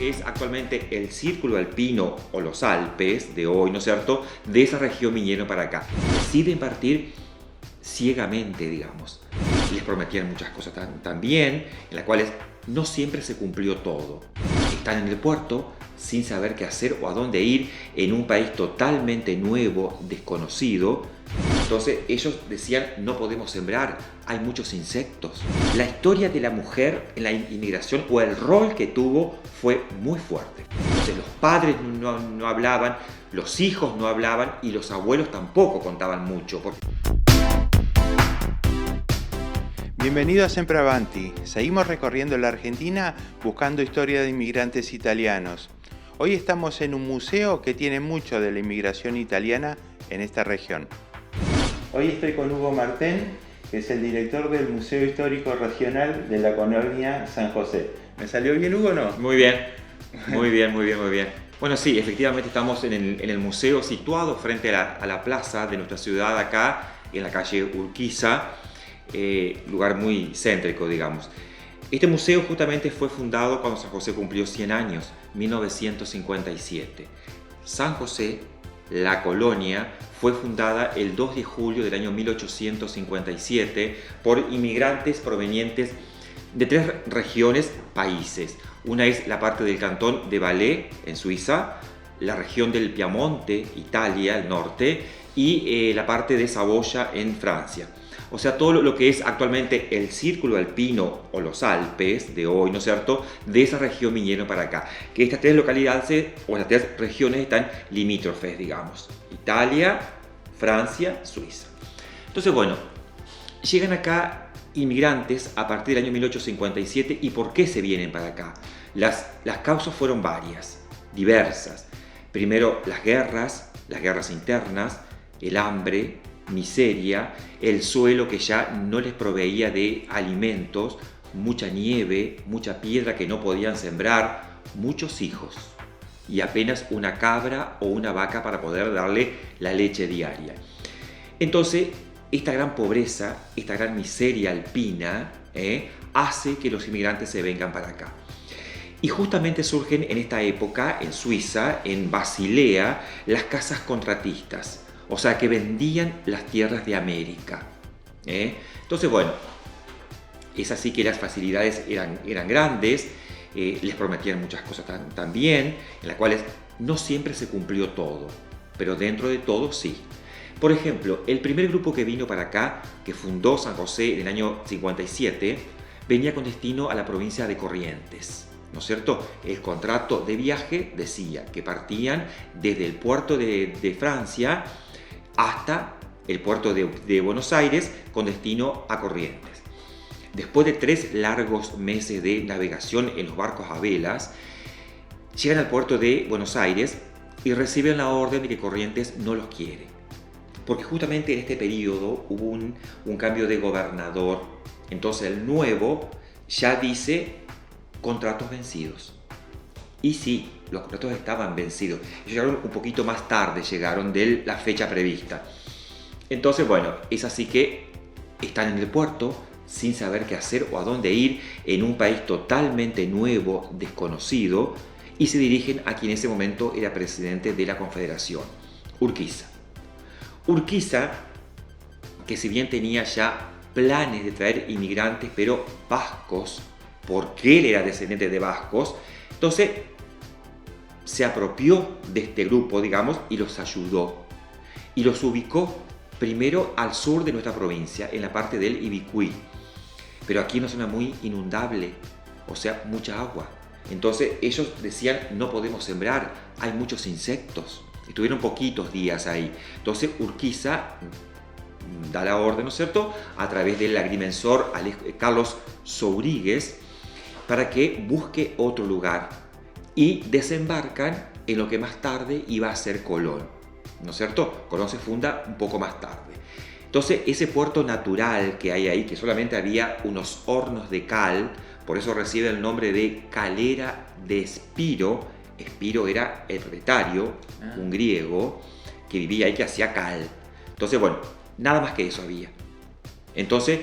que es actualmente el círculo alpino o los Alpes de hoy, ¿no es cierto?, de esa región vinieron para acá. Deciden partir ciegamente, digamos. Les prometían muchas cosas también, en las cuales no siempre se cumplió todo. Están en el puerto sin saber qué hacer o a dónde ir, en un país totalmente nuevo, desconocido. Entonces ellos decían, no podemos sembrar, hay muchos insectos. La historia de la mujer en la inmigración o el rol que tuvo fue muy fuerte. Entonces los padres no hablaban, los hijos no hablaban y los abuelos tampoco contaban mucho. Bienvenido a Sempre Avanti. Seguimos recorriendo la Argentina buscando historia de inmigrantes italianos. Hoy estamos en un museo que tiene mucho de la inmigración italiana en esta región. Hoy estoy con Hugo Martén, que es el director del Museo Histórico Regional de la Colonia San José. ¿Me salió bien, Hugo, o no? Muy bien, muy bien. Bueno, sí, efectivamente estamos en el museo situado frente a la plaza de nuestra ciudad acá, en la calle Urquiza, lugar muy céntrico, digamos. Este museo justamente fue fundado cuando San José cumplió 100 años, 1957. San José, la colonia, fue fundada el 2 de julio del año 1857 por inmigrantes provenientes de 3 regiones, países. Una es la parte del cantón de Valais, en Suiza, la región del Piamonte, Italia, el norte, y la parte de Saboya, en Francia. O sea, todo lo que es actualmente el círculo alpino o los Alpes de hoy, ¿no es cierto?, de esa región vinieron para acá. Que estas 3 localidades o estas 3 regiones están limítrofes, digamos. Italia, Francia, Suiza. Entonces, bueno, llegan acá inmigrantes a partir del año 1857. ¿Y por qué se vienen para acá? Las causas fueron varias, diversas. Primero, las guerras internas, el hambre, miseria, el suelo que ya no les proveía de alimentos, mucha nieve, mucha piedra que no podían sembrar, muchos hijos y apenas una cabra o una vaca para poder darle la leche diaria. Entonces, esta gran pobreza, esta gran miseria alpina, hace que los inmigrantes se vengan para acá. Y justamente surgen en esta época, en Suiza, en Basilea, las casas contratistas. O sea, que vendían las tierras de América. Entonces, bueno, es así que las facilidades eran grandes, les prometían muchas cosas también, en las cuales no siempre se cumplió todo, pero dentro de todo sí. Por ejemplo, el primer grupo que vino para acá, que fundó San José en el año 57, venía con destino a la provincia de Corrientes. ¿No es cierto? El contrato de viaje decía que partían desde el puerto de Francia hasta el puerto de Buenos Aires con destino a Corrientes. Después de 3 largos meses de navegación en los barcos a velas, llegan al puerto de Buenos Aires y reciben la orden de que Corrientes no los quiere. Porque justamente en este periodo hubo un cambio de gobernador. Entonces el nuevo ya dice contratos vencidos. Y sí, los contratos estaban vencidos. Llegaron un poquito más tarde, llegaron de la fecha prevista. Entonces, bueno, es así que están en el puerto sin saber qué hacer o a dónde ir, en un país totalmente nuevo, desconocido, y se dirigen a quien en ese momento era presidente de la Confederación, Urquiza. Urquiza, que si bien tenía ya planes de traer inmigrantes, pero vascos, porque él era descendiente de vascos, entonces se apropió de este grupo, digamos, y los ayudó. Y los ubicó primero al sur de nuestra provincia, en la parte del Ibicuí. Pero aquí es una zona muy inundable, o sea, mucha agua. Entonces ellos decían, no podemos sembrar, hay muchos insectos. Estuvieron poquitos días ahí. Entonces Urquiza da la orden, ¿no es cierto?, a través del agrimensor Carlos Souríguez, para que busque otro lugar, y desembarcan en lo que más tarde iba a ser Colón, ¿no es cierto? Colón se funda un poco más tarde. Entonces ese puerto natural que hay ahí, que solamente había unos hornos de cal, por eso recibe el nombre de Calera de Espiro. Espiro era el propietario, un griego que vivía ahí, que hacía cal. Entonces, bueno, nada más que eso había. Entonces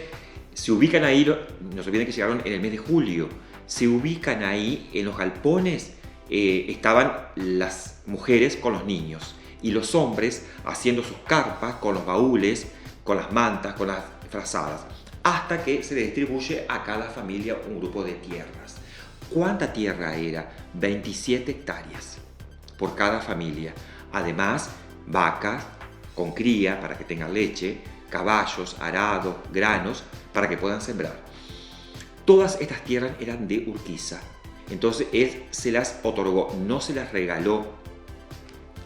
se ubican ahí, no se olviden que llegaron en el mes de julio, se ubican ahí en los galpones estaban las mujeres con los niños y los hombres haciendo sus carpas con los baúles, con las mantas, con las frazadas, hasta que se le distribuye a cada familia un grupo de tierras. ¿Cuánta tierra era? 27 hectáreas por cada familia. Además, vacas con cría para que tengan leche, caballos, arados, granos para que puedan sembrar. Todas estas tierras eran de Urquiza. Entonces él se las otorgó, no se las regaló,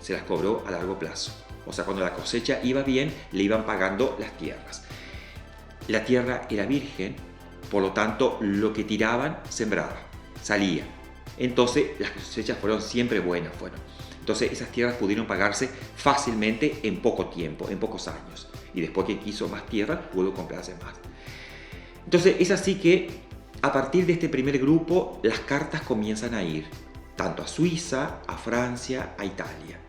se las cobró a largo plazo. O sea, cuando la cosecha iba bien, le iban pagando las tierras. La tierra era virgen, por lo tanto, lo que tiraban, sembraba, salía. Entonces, las cosechas fueron siempre buenas. Entonces, esas tierras pudieron pagarse fácilmente en poco tiempo, en pocos años. Y después que quiso más tierra, pudo comprarse más. Entonces, es así que, a partir de este primer grupo, las cartas comienzan a ir, tanto a Suiza, a Francia, a Italia.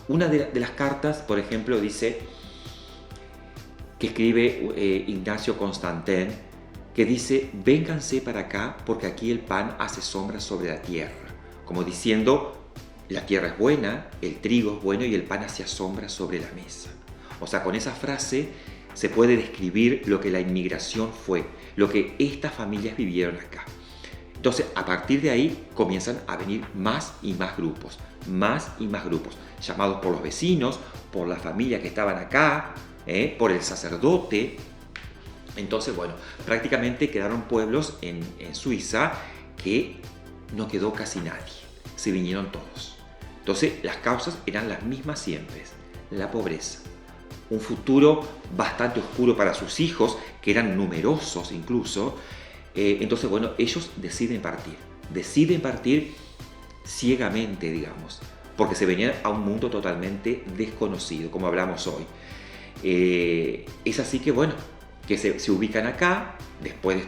Una de las cartas, por ejemplo, dice que escribe Ignacio Constantin, que dice: vénganse para acá porque aquí el pan hace sombra sobre la tierra. Como diciendo, la tierra es buena, el trigo es bueno y el pan hacía sombra sobre la mesa. O sea, con esa frase se puede describir lo que la inmigración fue, lo que estas familias vivieron acá. Entonces, a partir de ahí comienzan a venir más y más grupos, llamados por los vecinos, por la familia que estaban acá, por el sacerdote. Entonces, bueno, prácticamente quedaron pueblos en Suiza que no quedó casi nadie, se vinieron todos. Entonces, las causas eran las mismas siempre: la pobreza, un futuro bastante oscuro para sus hijos, que eran numerosos incluso. Entonces, bueno, ellos deciden partir ciegamente, digamos, porque se venían a un mundo totalmente desconocido, como hablamos hoy. Es así que, bueno, que se ubican acá, después de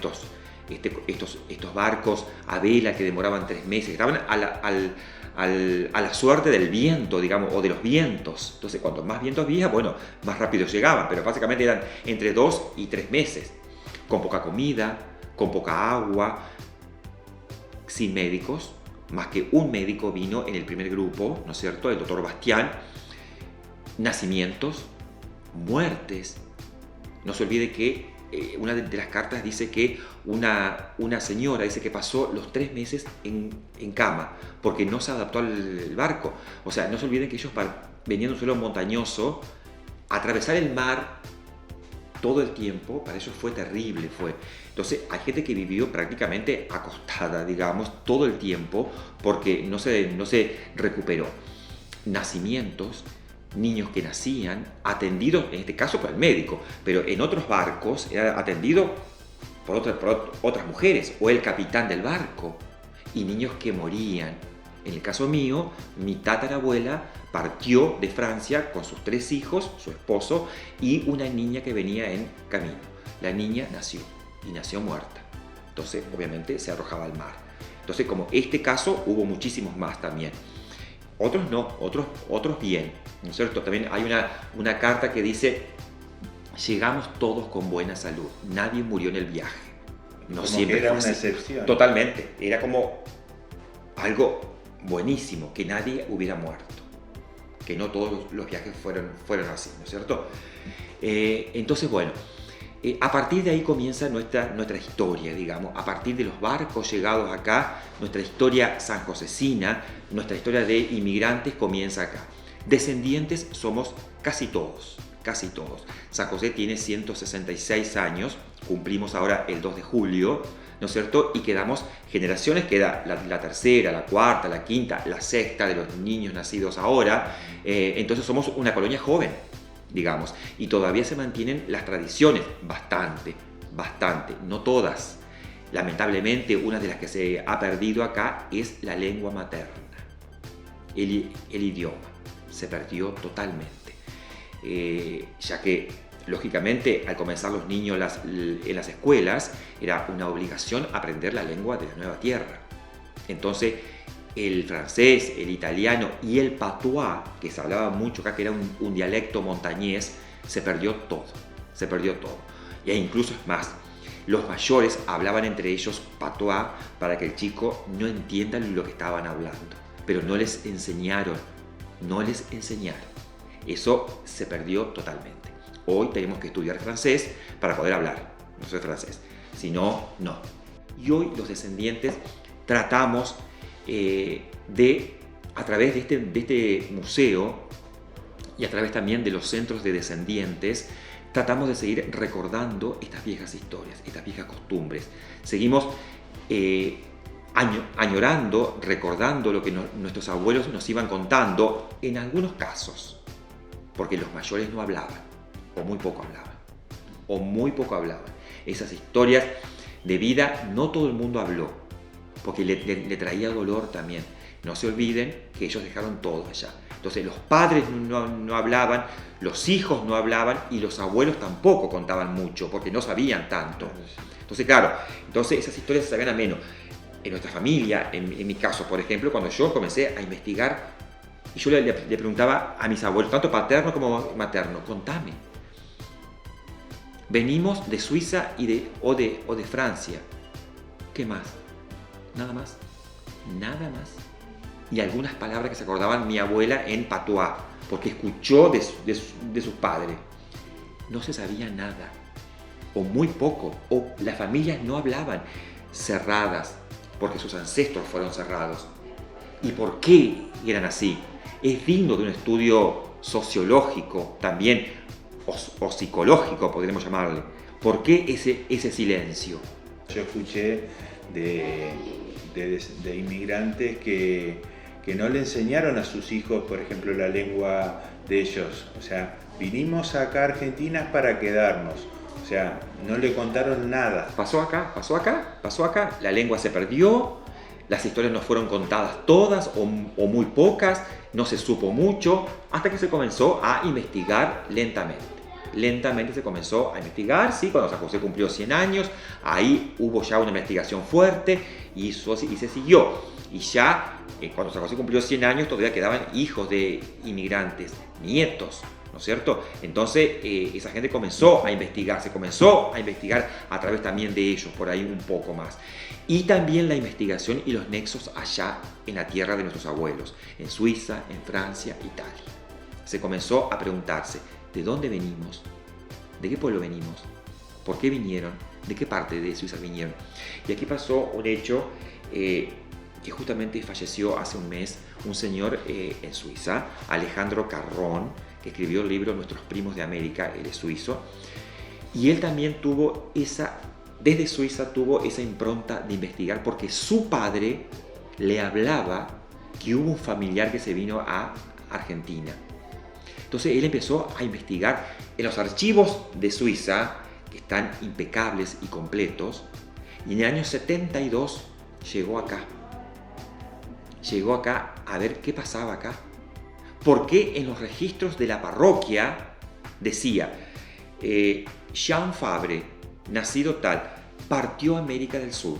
estos barcos a vela que demoraban 3 meses, estaban a la suerte del viento, digamos, o de los vientos. Entonces, cuanto más viento había, bueno, más rápido llegaban, pero básicamente eran entre 2 y 3 meses, con poca comida, con poca agua, sin médicos. Más que un médico vino en el primer grupo, ¿no es cierto?, el doctor Bastián. Nacimientos, muertes. No se olvide que una de las cartas dice que una señora dice que pasó los 3 meses en cama porque no se adaptó al barco. O sea, no se olviden que ellos venían de un suelo montañoso, atravesar el mar todo el tiempo, para ellos fue terrible. Entonces, hay gente que vivió prácticamente acostada, digamos, todo el tiempo porque no se recuperó. Nacimientos, niños que nacían, atendidos en este caso por el médico, pero en otros barcos era atendido por otras mujeres o el capitán del barco, y niños que morían. En el caso mío, mi tatarabuela partió de Francia con sus 3 hijos, su esposo y una niña que venía en camino. La niña nació y nació muerta. Entonces, obviamente, se arrojaba al mar. Entonces, como este caso, hubo muchísimos más también. Otros no, otros bien, ¿no es cierto? También hay una carta que dice: llegamos todos con buena salud, nadie murió en el viaje. No como siempre que era fue una así. excepción. Totalmente, era como algo buenísimo, que nadie hubiera muerto, que no todos los viajes fueron así, ¿no es cierto? Entonces, bueno, a partir de ahí comienza nuestra historia, digamos. A partir de los barcos llegados acá, nuestra historia sanjosecina, nuestra historia de inmigrantes comienza acá. Descendientes somos casi todos. San José tiene 166 años, cumplimos ahora el 2 de julio, ¿no es cierto? Y quedamos generaciones, queda la tercera, la cuarta, la quinta, la sexta de los niños nacidos ahora. Entonces somos una colonia joven, digamos, y todavía se mantienen las tradiciones, bastante, no todas. Lamentablemente, una de las que se ha perdido acá es la lengua materna, el idioma, se perdió totalmente, ya que, lógicamente, al comenzar los niños en las escuelas, era una obligación aprender la lengua de la nueva tierra. Entonces, el francés, el italiano y el patois, que se hablaba mucho acá, que era un dialecto montañés, se perdió todo. Y incluso es más, los mayores hablaban entre ellos patois para que el chico no entienda lo que estaban hablando. pero no les enseñaron, no les enseñaron. Eso se perdió totalmente. Hoy tenemos que estudiar francés para poder hablar, no soy francés, si no, no. Y hoy los descendientes tratamos a través de este museo y a través también de los centros de descendientes, tratamos de seguir recordando estas viejas historias, estas viejas costumbres. Seguimos añorando, recordando lo que nuestros abuelos nos iban contando, en algunos casos, porque los mayores no hablaban, o muy poco hablaban. Esas historias de vida no todo el mundo habló, porque le traía dolor también. No se olviden que ellos dejaron todo allá. Entonces los padres no hablaban, los hijos no hablaban y los abuelos tampoco contaban mucho porque no sabían tanto. Entonces claro, esas historias se sabían a menos. En nuestra familia, en mi caso por ejemplo, cuando yo comencé a investigar y yo le preguntaba a mis abuelos, tanto paterno como materno, contame. Venimos de Suiza o de Francia. ¿Qué más? Nada más. Nada más. Y algunas palabras que se acordaban mi abuela en patois, porque escuchó de sus padres. No se sabía nada, o muy poco, o las familias no hablaban, cerradas, porque sus ancestros fueron cerrados. ¿Y por qué eran así? Es digno de un estudio sociológico también, o psicológico, podríamos llamarle. ¿Por qué ese silencio? Yo escuché de inmigrantes que no le enseñaron a sus hijos, por ejemplo, la lengua de ellos. O sea, vinimos acá a Argentina para quedarnos. O sea, no le contaron nada. Pasó acá. La lengua se perdió, las historias no fueron contadas todas o muy pocas, no se supo mucho, hasta que se comenzó a investigar lentamente. Lentamente se comenzó a investigar, sí, cuando San José cumplió 100 años, ahí hubo ya una investigación fuerte y se siguió. Y ya cuando San José cumplió 100 años todavía quedaban hijos de inmigrantes, nietos, ¿no es cierto? Entonces esa gente comenzó a investigar, se comenzó a investigar a través también de ellos, por ahí un poco más. Y también la investigación y los nexos allá en la tierra de nuestros abuelos, en Suiza, en Francia, Italia. Se comenzó a preguntarse, ¿de dónde venimos? ¿De qué pueblo venimos? ¿Por qué vinieron? ¿De qué parte de Suiza vinieron? Y aquí pasó un hecho que justamente falleció hace un mes, un señor en Suiza, Alejandro Carrón, que escribió el libro Nuestros Primos de América, él es suizo, y él también desde Suiza tuvo esa impronta de investigar, porque su padre le hablaba que hubo un familiar que se vino a Argentina. Entonces él empezó a investigar en los archivos de Suiza, que están impecables y completos, y en el año 72 llegó acá a ver qué pasaba acá. ¿Por qué en los registros de la parroquia decía Jean Fabre, nacido tal, partió a América del Sur,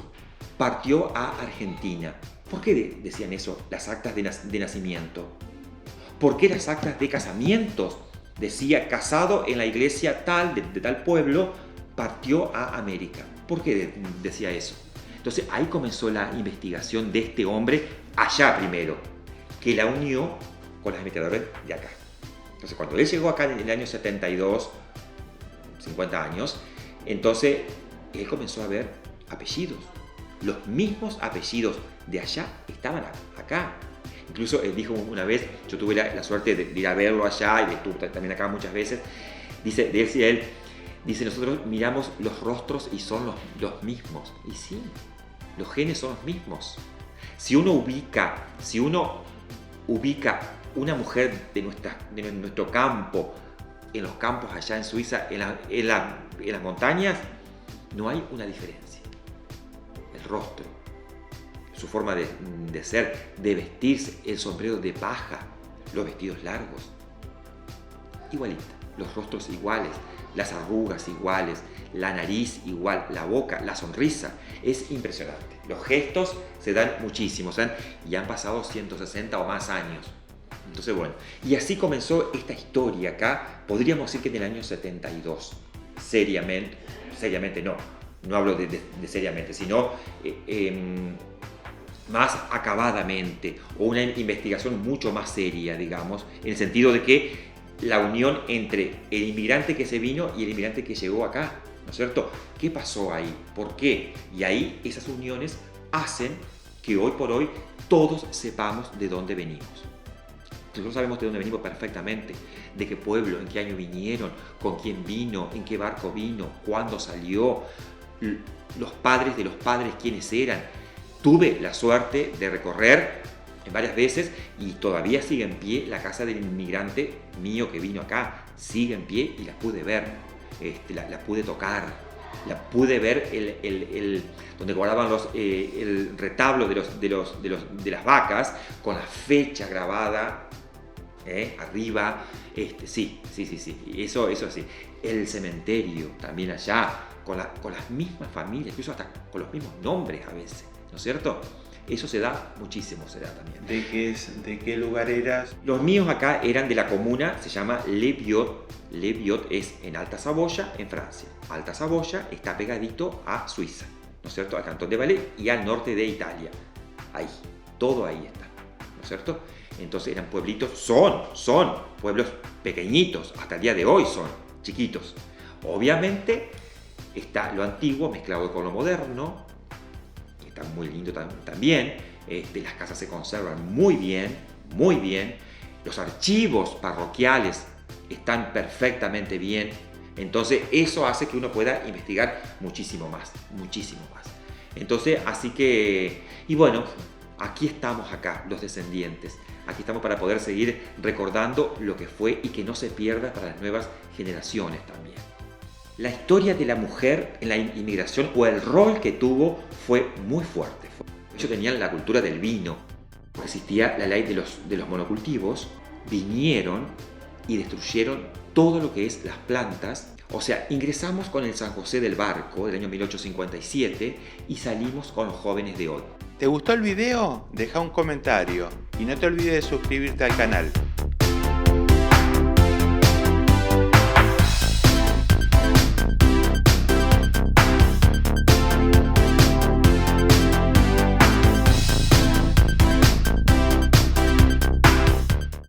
partió a Argentina? ¿Por qué decían eso las actas de nacimiento? ¿Por qué las actas de casamientos decía casado en la iglesia tal, de tal pueblo, partió a América? ¿Por qué decía eso? Entonces ahí comenzó la investigación de este hombre allá primero, que la unió con las investigadoras de acá. Entonces cuando él llegó acá en el año 72, 50 años, entonces él comenzó a ver apellidos. Los mismos apellidos de allá estaban acá. Incluso él dijo una vez, yo tuve la suerte de ir a verlo allá y estuve también acá muchas veces, decía él, nosotros miramos los rostros y son los mismos. Y sí, los genes son los mismos. Si uno ubica una mujer de nuestro campo, en los campos allá en Suiza, en las montañas, no hay una diferencia. El rostro, su forma de ser, de vestirse, el sombrero de paja, los vestidos largos, igualita, los rostros iguales, las arrugas iguales, la nariz igual, la boca, la sonrisa, es impresionante. Los gestos se dan muchísimos, ¿saben? Y han pasado 160 o más años. Entonces, bueno, y así comenzó esta historia acá, podríamos decir que en el año 72, seriamente no hablo de seriamente, sino más acabadamente, o una investigación mucho más seria, digamos, en el sentido de que la unión entre el inmigrante que se vino y el inmigrante que llegó acá, ¿no es cierto? ¿Qué pasó ahí? ¿Por qué? Y ahí esas uniones hacen que hoy por hoy todos sepamos de dónde venimos. Nosotros sabemos de dónde venimos perfectamente, de qué pueblo, en qué año vinieron, con quién vino, en qué barco vino, cuándo salió, los padres de los padres, quiénes eran. Tuve la suerte de recorrer varias veces y todavía sigue en pie la casa del inmigrante mío que vino acá. Sigue en pie y la pude ver, la pude tocar, la pude ver donde guardaban el retablo de las vacas con la fecha grabada arriba. Sí, eso sí. El cementerio también allá, con las mismas familias, incluso hasta con los mismos nombres a veces, ¿no es cierto? Eso se da muchísimo, se da también. ¿De qué lugar eras? Los míos acá eran de la comuna, se llama Le Biot. Le Biot es en Alta Saboya, en Francia. Alta Saboya está pegadito a Suiza, ¿no es cierto? Al Cantón de Valais y al norte de Italia. Ahí, todo ahí está, ¿no es cierto? Entonces eran pueblitos, son pueblos pequeñitos, hasta el día de hoy son chiquitos. Obviamente está lo antiguo mezclado con lo moderno, que está muy lindo también. Las casas se conservan muy bien, muy bien. Los archivos parroquiales están perfectamente bien. Entonces eso hace que uno pueda investigar muchísimo más. Entonces, así que, y bueno, aquí estamos acá, los descendientes. Aquí estamos para poder seguir recordando lo que fue y que no se pierda para las nuevas generaciones también. La historia de la mujer en la inmigración o el rol que tuvo fue muy fuerte. Ellos tenían la cultura del vino. Existía la ley de los monocultivos. Vinieron y destruyeron todo lo que es las plantas. O sea, ingresamos con el San José del barco del año 1857 y salimos con los jóvenes de hoy. ¿Te gustó el video? Deja un comentario y no te olvides de suscribirte al canal.